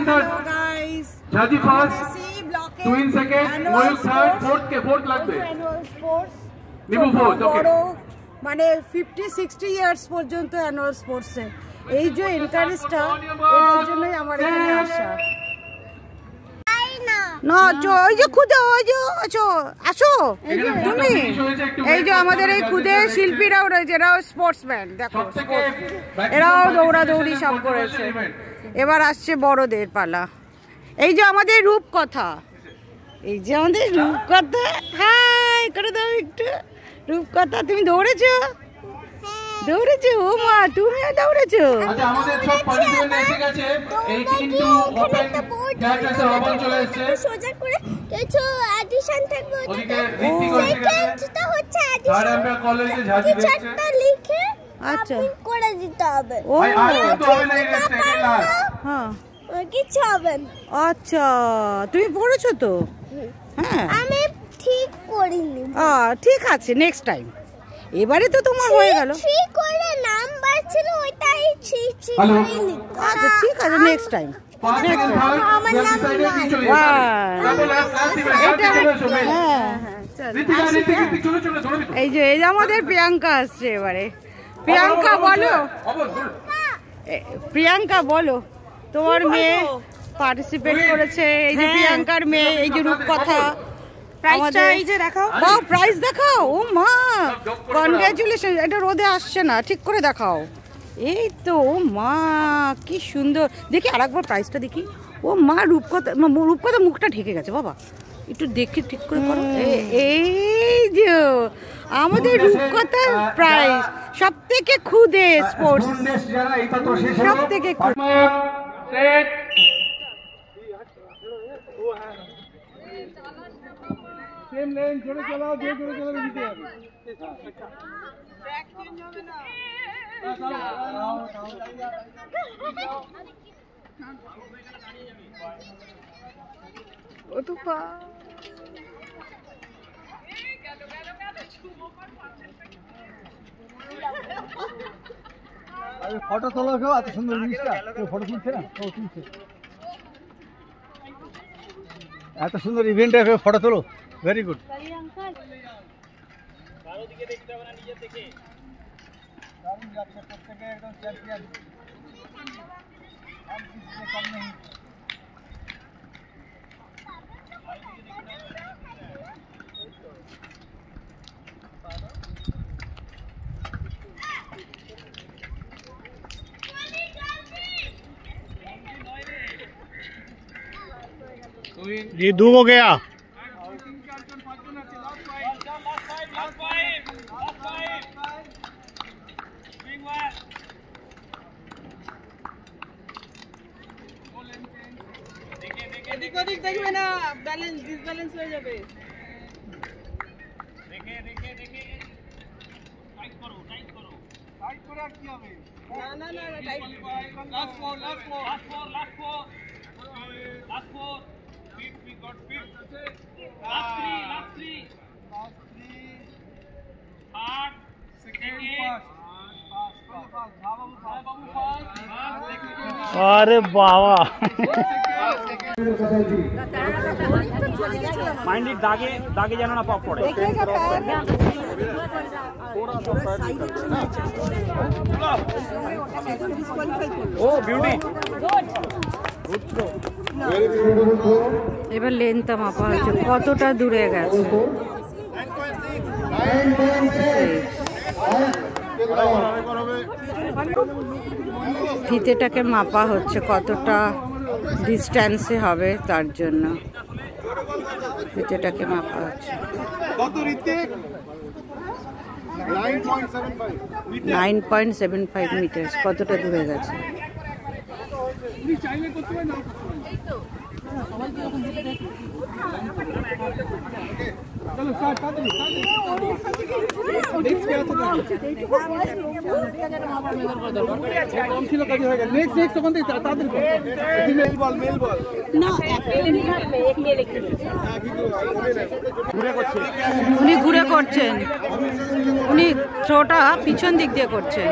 Jhansi third. Jhansi first. Twin second. Moyuk third. Fourth লাগবে. নিবু fourth. Okay. মানে 50-60 years পর্যন্ত annual স্পোর্টসে এই যে এনকারেজটা এটার জন্যই আমার এখানে আসা। না ওই যে খুদে ওই যে আসো তুমি এই যে আমাদের এই খুদে শিল্পীরাও রয়েছে, এরাও স্পোর্টসম্যান। দেখো এরাও দৌড়াদৌড়ি সব করেছে। এবার আসছে বড়দের পালা। এই যে আমাদের রূপকথা, এই যে আমাদের রূপকথা, হাই করে দাও একটু। রূপকথা তুমি দৌড়েছো? দৌড়েছো? ও মা তুমিও দৌড়েছো? আচ্ছা আমাদের সব পার্টিসিপেন্ট এসে গেছে। এই কিন্তু ওপেন ক্যারেক্টার অবন চলে এসেছে। সোজা করে কিছু অডিশন থাকবে, ওদিকে ঋত্বিক সেকেন্ডটা হচ্ছে অডিশন। আর আমরা কলেজে ঝাঁঝি দিচ্ছি, চারটা লিখে আচ্ছা করে দিতে হবে। ও তো হবে না এটা সেকেন্ড লাস্ট। হ্যাঁ কিছু হবে না। আচ্ছা তুমি পড়েছো তো? হ্যাঁ আমি ঠিক করিনি। ঠিক আছে নেক্সট টাইম। এবারে তো তোমার হয়ে গেল। ঠিক করে নাম্বার ছিল ওইটাই ঠিক করিনি। আচ্ছা ঠিক আছে নেক্সট টাইম। এই যে আমাদের প্রিয়াঙ্কা আসছে এবারে। প্রিয়াঙ্কা বলো, প্রিয়াঙ্কা বলো তোমার মেয়ে পার্টিসিপেট করেছে। এই যে প্রিয়াঙ্কার মেয়ে, এই যে রূপকথা। প্রাইজ দেখাও। ও মা কনগ্রাচুলেশন। এটা রোদে আসছে না, ঠিক করে দেখাও। এই তো ও মা কি সুন্দর। দেখি আরেকবার প্রাইজটা দেখি। ও মা রূপকথা, রূপকথা মুখটা ঢেকে গেছে বাবা, একটু দেখি ঠিক করে করো। এই যে আমাদের রূপকথার প্রাইজ সব থেকে খুদে স্পোর্টস, সব থেকে सेम लेन जोड़े चलाओ, जो जोड़े चलाओ नीचे आ बैक चेंज होवे ना। ओ तो पा अरे फोटो তোলো কেউ এত সুন্দর জিনিসটা কেউ ফটো তুলছে না? ও তুলছে। এত সুন্দর ইভেন্টে কেউ ফটো তোলো, ভেরি গুড। কারো দিকে দেখতে হবে না, নিজে থেকে দারুণ যাচ্ছে প্রত্যেককে একদম চ্যাম্পিয়ন। हम किसी से कम नहीं। जी दो हो गया। দেখবে না, ব্যালেন্স ডিসব্যালেন্স হয়ে যাবে। দেখে দেখে দেখে টাইট করো, টাইট করো। টাইট করে আর কি হবে? না না না tight. Last four last four last four last four last four. Fifth we got fifth. Last three last three last three third second first अरे बाबा माइंड दागे दागे जाना ना पाप पड़े। ओ ब्यूटी এবার লেনটা মাপা হচ্ছে কতটা দূরে গেছে। ফিতেটাকে মাপা হচ্ছে কতটা ডিস্টেন্সে হবে, তার জন্য ফিতেটাকে মাপা হচ্ছে। 9.75 মিটার কতটা দূরে গেছে। উনি ঘুরে করছেন, উনি থ্রোটা পিছন দিক দিয়ে করছেন।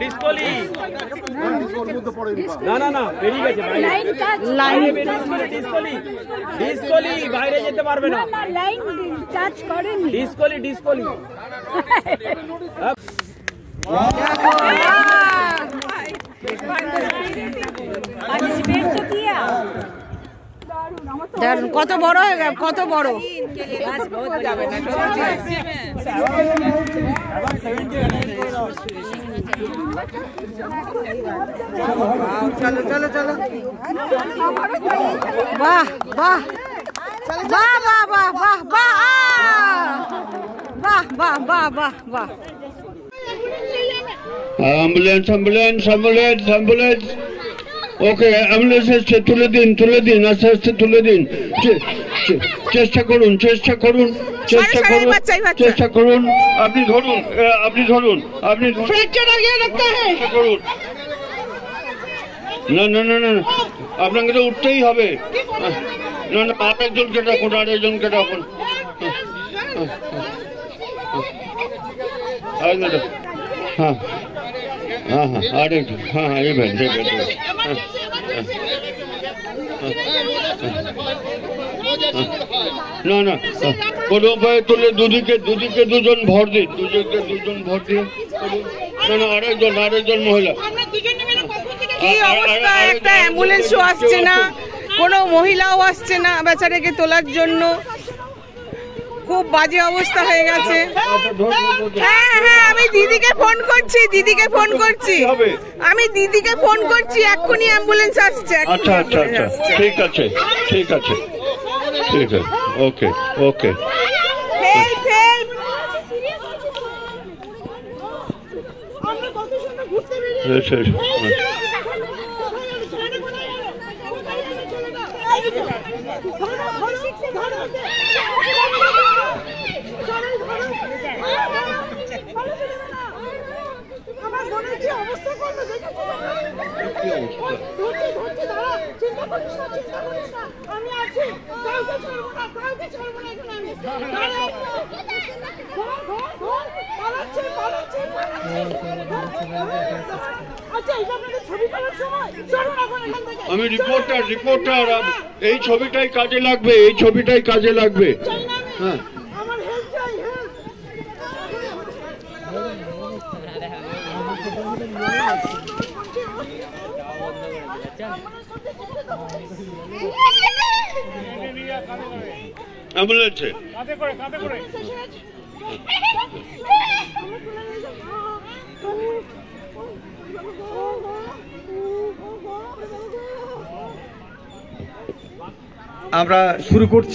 ডিসকলি না না না বেরিয়ে গেছে ডিসকলি ডিসকলি বাইরে যেতে পারবে না লাইন টাচ করেনি ডিসকলি ডিসকলি কত বড় হয়ে গেল, কত বড়। চলো চলো চলো, বাহ বাহ বাহ বাহ বাহ বাহ বাহ বাহ বাহ বাহ বাহ। অ্যাম্বুলেন্স অ্যাম্বুলেন্স অ্যাম্বুলেন্স অ্যাম্বুলেন্স ওকে অ্যাম্বুলেন্স এসছে, তুলে দিন আস্তে আস্তে তুলে দিন। চেষ্টা করুন চেষ্টা করুন চেষ্টা করুন চেষ্টা করুন। আপনি ধরুন আপনি ধরুন আপনি করুন। না না না না আপনাকে তো উঠতেই হবে। না না আরেকজনকে ডাকুন আরেকজনকে ডাকুন। হ্যাঁ হ্যাঁ হ্যাঁ আরেকজন হ্যাঁ হ্যাঁ এই ভ্যান না না কোনো উপায়ে তুলে দুদিকে দুজন ভর দিন, দুজন ভর দিন। না না আরেকজন মহিলা। কি অবস্থা, একটা অ্যাম্বুলেন্সও আসছে না, কোনো মহিলাও আসছে না বেচারাকে তোলার জন্য। খুব বাজে অবস্থা হয়ে গেছে। হ্যাঁ হ্যাঁ আমি দিদিকে ফোন করছি, আমি দিদিকে ফোন করছি, এক্ষুনি অ্যাম্বুলেন্স আসছে। আচ্ছা আচ্ছা আচ্ছা ঠিক আছে ঠিক আছে ঠিক আছে ওকে ওকে। আমি রিপোর্টার এই ছবিটাই কাজে লাগবে হ্যাঁ। অ্যাম্বুলেন্সে আমরা শুরু করছি।